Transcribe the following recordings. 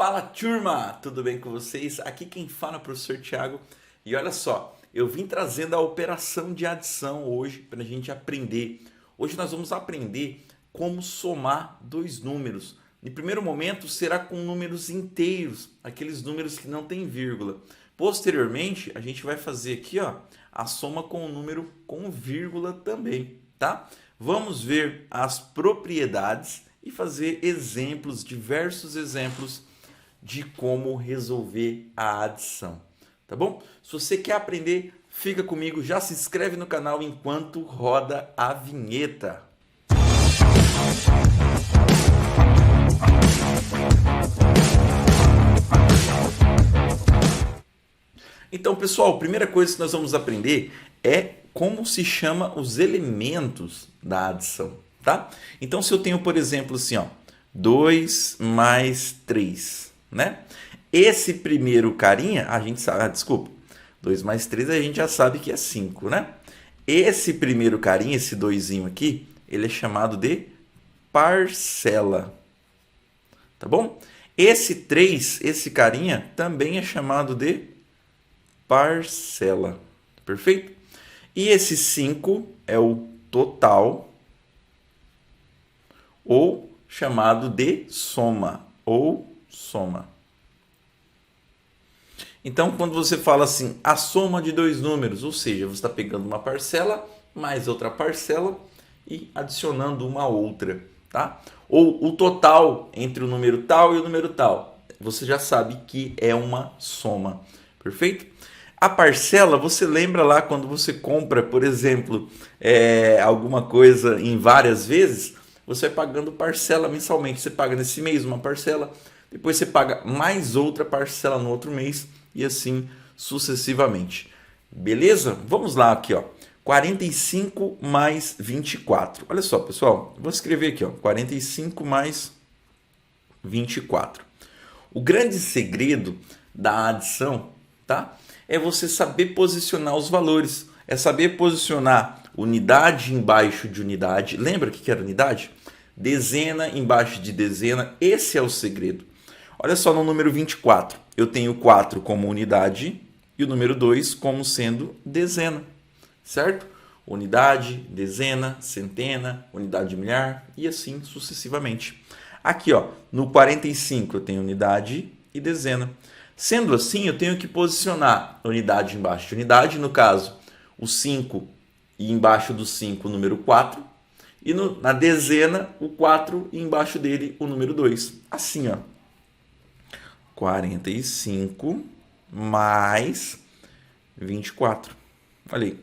Fala turma, tudo bem com vocês? Aqui quem fala é o professor Thiago e olha só, eu vim trazendo a operação de adição hoje para a gente aprender. Hoje nós vamos aprender como somar dois números. No primeiro momento será com números inteiros, aqueles números que não tem vírgula. Posteriormente a gente vai fazer aqui a soma com o número com vírgula também, tá? Vamos ver as propriedades e fazer exemplos, diversos exemplos de como resolver a adição, tá bom? Se você quer aprender, fica comigo, já se inscreve no canal enquanto roda a vinheta. Então, pessoal, a primeira coisa que nós vamos aprender é como se chama os elementos da adição, tá? Então, se eu tenho, por exemplo, assim, 2 mais 3, né? Esse primeiro carinha, a gente sabe, desculpa, 2 mais 3 a gente já sabe que é 5, né? Esse primeiro carinha, esse doisinho aqui, ele é chamado de parcela, tá bom? Esse 3, esse carinha, também é chamado de parcela, perfeito? E esse 5 é o total, ou chamado de soma, Então, quando você fala assim, a soma de dois números, ou seja, você está pegando uma parcela mais outra parcela e adicionando uma outra, tá? Ou o total entre o número tal e o número tal, você já sabe que é uma soma, perfeito? A parcela, você lembra lá quando você compra, por exemplo, alguma coisa em várias vezes, você vai pagando parcela mensalmente. Você paga nesse mês uma parcela, depois você paga mais outra parcela no outro mês e assim sucessivamente. Beleza? Vamos lá aqui, 45 mais 24. Olha só, pessoal, vou escrever aqui, 45 mais 24. O grande segredo da adição, tá? É você saber posicionar os valores, é saber posicionar unidade embaixo de unidade. Lembra o que era unidade? Dezena embaixo de dezena, esse é o segredo. Olha só no número 24, eu tenho 4 como unidade e o número 2 como sendo dezena, certo? Unidade, dezena, centena, unidade de milhar e assim sucessivamente. Aqui, no 45 eu tenho unidade e dezena. Sendo assim, eu tenho que posicionar unidade embaixo de unidade, no caso, o 5 e embaixo do 5 o número 4, e na dezena o 4 e embaixo dele o número 2. Assim, 45 mais 24. Olha aí.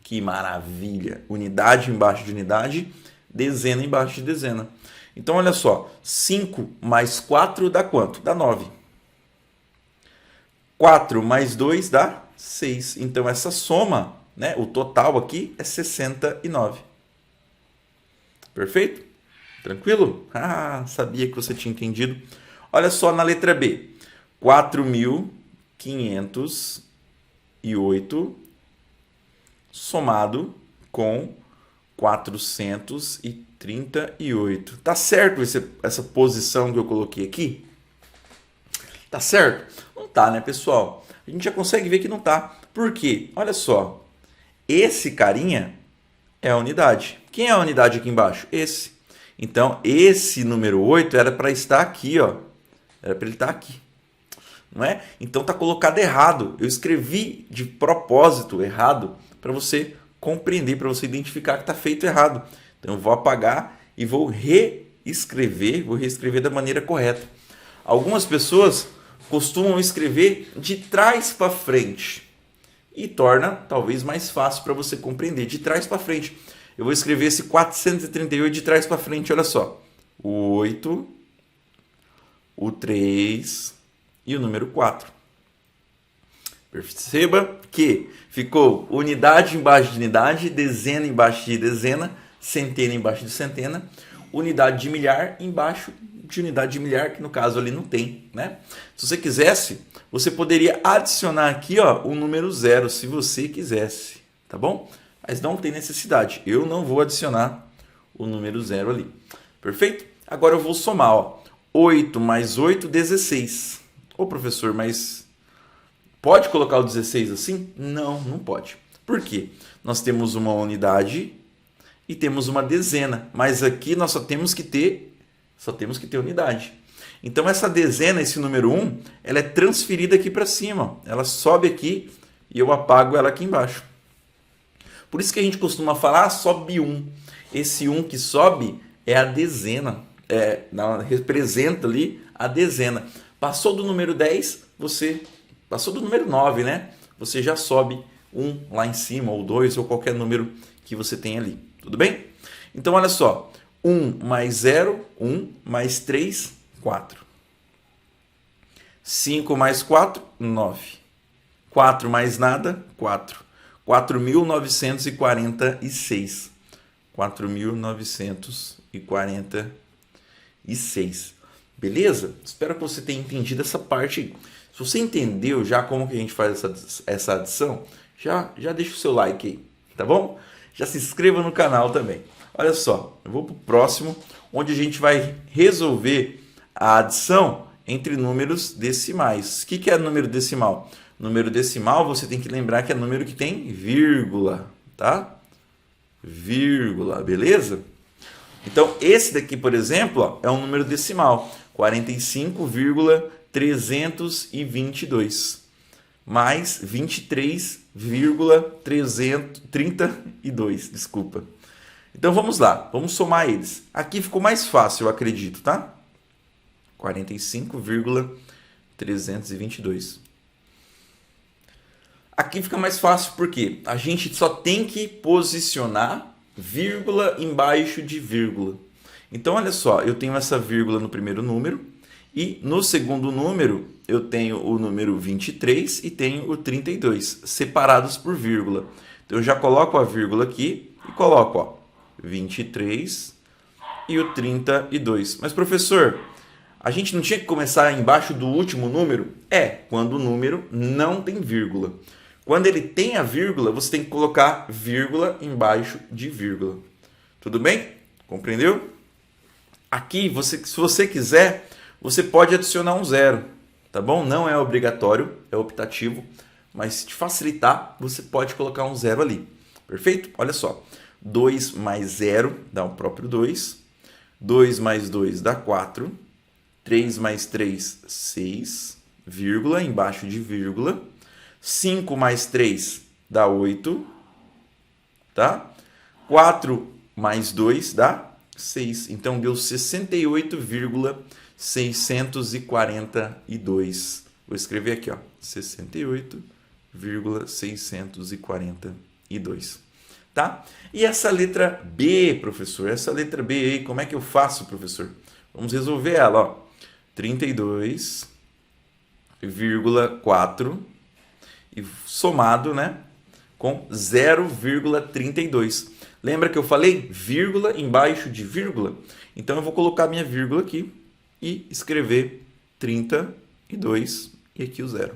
Que maravilha! Unidade embaixo de unidade, dezena embaixo de dezena. Então, olha só. 5 mais 4 dá quanto? Dá 9. 4 mais 2 dá 6. Então, essa soma, né, o total aqui é 69. Perfeito? Tranquilo? Ah, sabia que você tinha entendido. Olha só na letra B. 4.508 somado com 438. Tá certo essa posição que eu coloquei aqui? Tá certo? Não tá, né, pessoal? A gente já consegue ver que não tá. Por quê? Olha só. Esse carinha é a unidade. Quem é a unidade aqui embaixo? Esse. Então, esse número 8 era para estar aqui, Era para ele estar aqui. Não é? Então, tá colocado errado. Eu escrevi de propósito errado para você compreender, para você identificar que está feito errado. Então, eu vou apagar e vou reescrever da maneira correta. Algumas pessoas costumam escrever de trás para frente e torna talvez mais fácil para você compreender. De trás para frente. Eu vou escrever esse 438 de trás para frente, olha só. O 8, o 3 e o número 4. Perceba que ficou unidade embaixo de unidade, dezena embaixo de dezena, centena embaixo de centena, unidade de milhar embaixo de unidade de milhar, que no caso ali não tem, né? Se você quisesse, você poderia adicionar aqui, o número 0, se você quisesse, tá bom? Mas não tem necessidade. Eu não vou adicionar o número 0 ali. Perfeito? Agora eu vou somar, 8 mais 8, 16. Ô, professor, mas pode colocar o 16 assim? Não, não pode. Por quê? Nós temos uma unidade e temos uma dezena, mas aqui nós só temos que ter unidade. Então essa dezena, esse número 1, ela é transferida aqui para cima. Ela sobe aqui e eu apago ela aqui embaixo. Por isso que a gente costuma falar, sobe 1. Esse 1 que sobe é a dezena. Representa ali a dezena. Passou do número 10, passou do número 9, né? Você já sobe 1 lá em cima, ou 2, ou qualquer número que você tem ali. Tudo bem? Então, olha só. 1 mais 0, 1 mais 3, 4. 5 mais 4, 9. 4 mais nada, 4. 4.946. 4.946. Beleza? Espero que você tenha entendido essa parte aí. Se você entendeu já como que a gente faz essa adição, já deixa o seu like aí, tá bom? Já se inscreva no canal também. Olha só, eu vou para o próximo, onde a gente vai resolver a adição entre números decimais. O que é número decimal? Número decimal, você tem que lembrar que é número que tem vírgula, tá? Vírgula, beleza? Então, esse daqui, por exemplo, ó, é um número decimal. 45,322 mais 23,332, desculpa. Então vamos lá, vamos somar eles. Aqui ficou mais fácil, eu acredito, tá? 45,322. Aqui fica mais fácil porque a gente só tem que posicionar vírgula embaixo de vírgula. Então olha só, eu tenho essa vírgula no primeiro número e no segundo número eu tenho o número 23 e tenho o 32, separados por vírgula. Então eu já coloco a vírgula aqui e coloco, ó, 23 e o 32. Mas, professor, a gente não tinha que começar embaixo do último número? Quando o número não tem vírgula. Quando ele tem a vírgula, você tem que colocar vírgula embaixo de vírgula. Tudo bem? Compreendeu? Aqui, se você quiser, você pode adicionar um zero, tá bom? Não é obrigatório, é optativo, mas se te facilitar, você pode colocar um zero ali. Perfeito? Olha só. 2 mais 0 dá o próprio 2. 2 mais 2 dá 4. 3 mais 3, 6, vírgula, embaixo de vírgula. 5 mais 3 dá 8, tá? 4 mais 2 dá 6. Então, deu 68,642. Vou escrever aqui, ó, 68,642. Tá? E essa letra B, professor? Essa letra B aí, como é que eu faço, professor? Vamos resolver ela, ó. 32,4 e somado, né, com 0,32. Lembra que eu falei vírgula embaixo de vírgula? Então eu vou colocar minha vírgula aqui e escrever 32 e aqui o zero.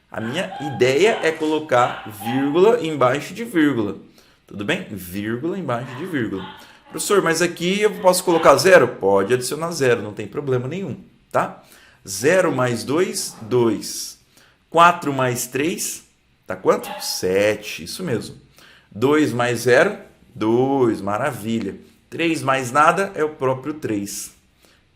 A minha ideia é colocar vírgula embaixo de vírgula. Tudo bem? Vírgula embaixo de vírgula. Professor, mas aqui eu posso colocar zero? Pode adicionar zero, não tem problema nenhum, tá? 0 mais 2, 2. 4 mais 3, tá quanto? 7, isso mesmo. 2 mais 0, 2, maravilha. 3 mais nada é o próprio 3.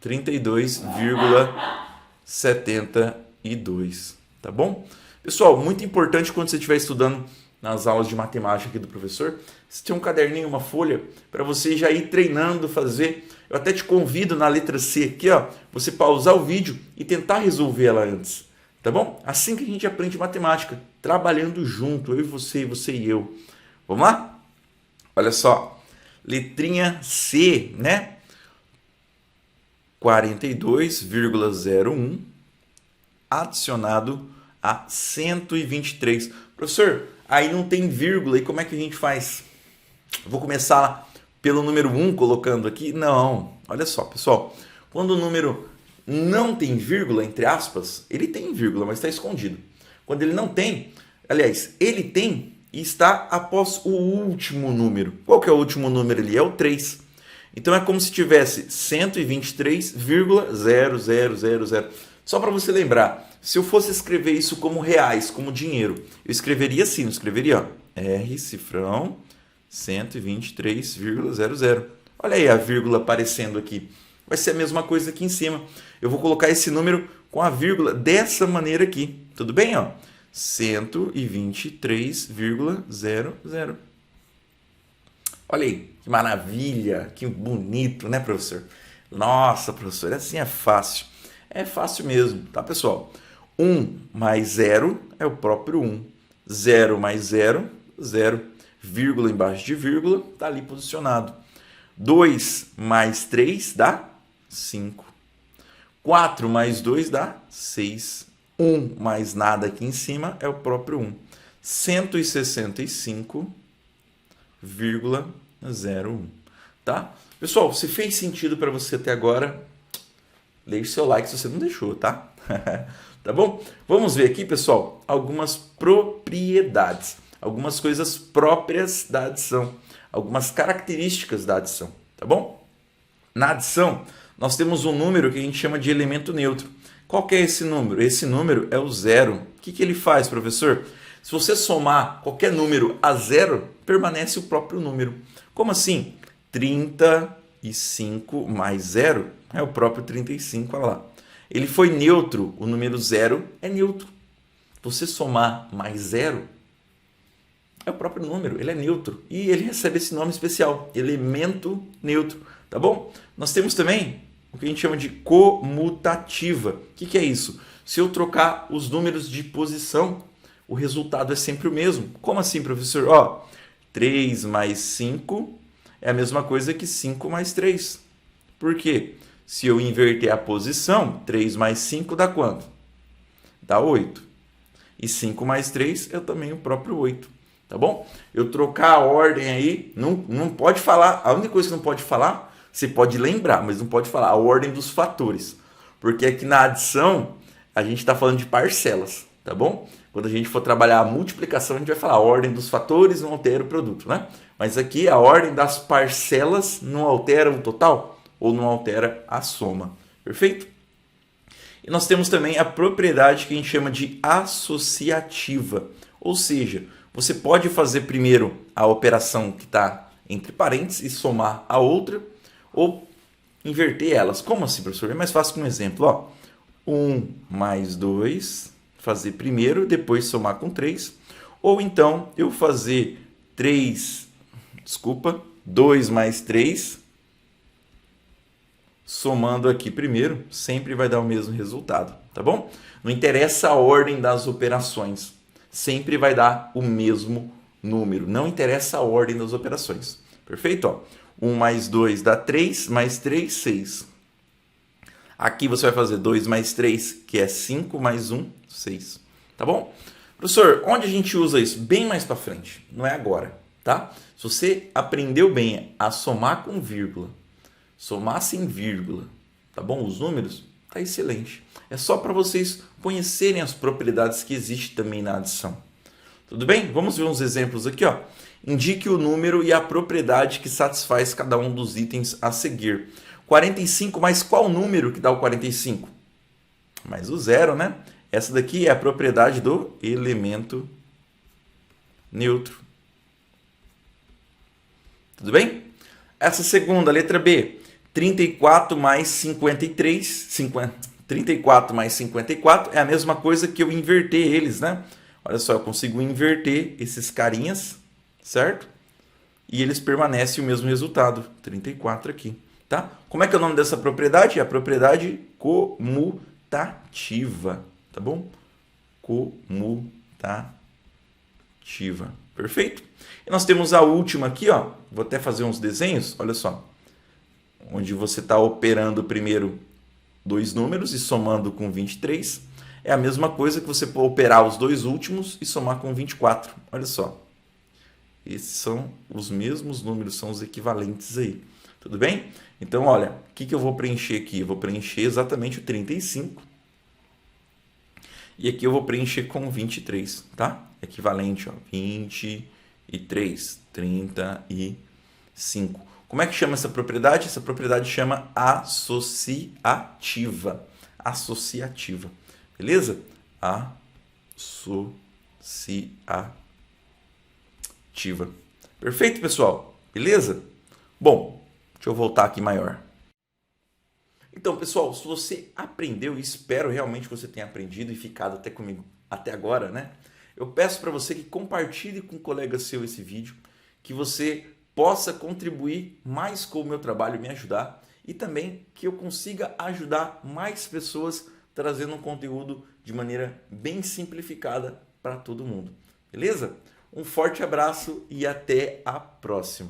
32,72, tá bom? Pessoal, muito importante quando você estiver estudando nas aulas de matemática aqui do professor, você tem um caderninho, uma folha, para você já ir treinando, fazer. Eu até te convido na letra C aqui, ó, você pausar o vídeo e tentar resolver ela antes. Tá bom? Assim que a gente aprende matemática, trabalhando junto, eu e você e eu. Vamos lá? Olha só, letrinha C, né? 42,01 adicionado a 123. Professor, aí não tem vírgula, e como é que a gente faz? Vou começar pelo número 1 colocando aqui? Não, olha só, pessoal, quando o número não tem vírgula, entre aspas, ele tem vírgula, mas está escondido. Quando ele não tem, aliás, ele tem e está após o último número. Qual que é o último número ali? É o 3. Então é como se tivesse 123,0000. Só para você lembrar, se eu fosse escrever isso como reais, como dinheiro, eu escreveria assim, eu escreveria ó, R cifrão 123,00. Olha aí a vírgula aparecendo aqui. Vai ser a mesma coisa aqui em cima. Eu vou colocar esse número com a vírgula dessa maneira aqui. Tudo bem? Ó? 123,00. Olha aí, que maravilha, que bonito, né, professor? Nossa, professor, assim é fácil. É fácil mesmo, tá, pessoal? 1 mais 0 é o próprio 1. 0 mais 0, 0. Vírgula embaixo de vírgula, tá ali posicionado. 2 mais 3 dá 5. 4 mais 2 dá 6. 1 mais nada aqui em cima é o próprio 1. 165,01. Tá? Pessoal, se fez sentido para você até agora, deixe seu like se você não deixou, tá? Tá bom? Vamos ver aqui, pessoal, algumas propriedades, algumas coisas próprias da adição, algumas características da adição, tá bom? Na adição, nós temos um número que a gente chama de elemento neutro. Qual que é esse número? Esse número é o zero. O que ele faz, professor? Se você somar qualquer número a zero, permanece o próprio número. Como assim? 35 mais zero é o próprio 35, olha lá. Ele foi neutro, o número zero é neutro. Você somar mais zero é o próprio número, ele é neutro. E ele recebe esse nome especial, elemento neutro, tá bom? Nós temos também o que a gente chama de comutativa. O que é isso? Se eu trocar os números de posição, o resultado é sempre o mesmo. Como assim, professor? Ó, 3 mais 5 é a mesma coisa que 5 mais 3. Por quê? Se eu inverter a posição, 3 mais 5 dá quanto? Dá 8. E 5 mais 3 é também o próprio 8. Tá bom? Eu trocar a ordem aí, não pode falar, a única coisa que não pode falar, você pode lembrar, mas não pode falar a ordem dos fatores. Porque aqui na adição, a gente está falando de parcelas, tá bom? Quando a gente for trabalhar a multiplicação, a gente vai falar a ordem dos fatores, não altera o produto, né? Mas aqui a ordem das parcelas não altera o total ou não altera a soma. Perfeito? E nós temos também a propriedade que a gente chama de associativa. Ou seja, você pode fazer primeiro a operação que está entre parênteses e somar a outra, ou inverter elas. Como assim, professor? É mais fácil com um exemplo. Ó. 1 mais 2, fazer primeiro, depois somar com 3. Ou então eu fazer 2 mais 3, somando aqui primeiro, sempre vai dar o mesmo resultado, tá bom? Não interessa a ordem das operações, sempre vai dar o mesmo número, não interessa a ordem das operações, perfeito? Ó, 1 mais 2 dá 3, mais 3, 6. Aqui você vai fazer 2 mais 3, que é 5, mais 1, 6, tá bom? Professor, onde a gente usa isso? Bem mais para frente, não é agora, tá? Se você aprendeu bem a somar com vírgula, somar sem vírgula, tá bom? Os números, tá excelente. É só para vocês conhecerem as propriedades que existem também na adição. Tudo bem? Vamos ver uns exemplos aqui, ó. Indique o número e a propriedade que satisfaz cada um dos itens a seguir. 45 mais qual número que dá o 45? Mais o zero, né? Essa daqui é a propriedade do elemento neutro. Tudo bem? Essa segunda, letra B. 34 mais 53. 34 mais 54 é a mesma coisa que eu inverter eles, né? Olha só, eu consigo inverter esses carinhas, certo? E eles permanecem o mesmo resultado, 34 aqui, tá? Como é que é o nome dessa propriedade? É a propriedade comutativa, tá bom? Comutativa, perfeito? E nós temos a última aqui, ó. Vou até fazer uns desenhos, olha só. Onde você está operando primeiro dois números e somando com 23. É a mesma coisa que você operar os dois últimos e somar com 24. Olha só. Esses são os mesmos números, são os equivalentes aí. Tudo bem? Então, olha, o que eu vou preencher aqui? Eu vou preencher exatamente o 35. E aqui eu vou preencher com 23, tá? Equivalente, ó, 23, 35. Como é que chama essa propriedade? Essa propriedade chama associativa. Associativa. Beleza? Associativa. Perfeito, pessoal? Beleza? Bom, deixa eu voltar aqui maior. Então, pessoal, se você aprendeu, e espero realmente que você tenha aprendido e ficado até comigo até agora, né? Eu peço para você que compartilhe com um colega seu esse vídeo, que você possa contribuir mais com o meu trabalho e me ajudar, e também que eu consiga ajudar mais pessoas trazendo um conteúdo de maneira bem simplificada para todo mundo. Beleza? Um forte abraço e até a próxima!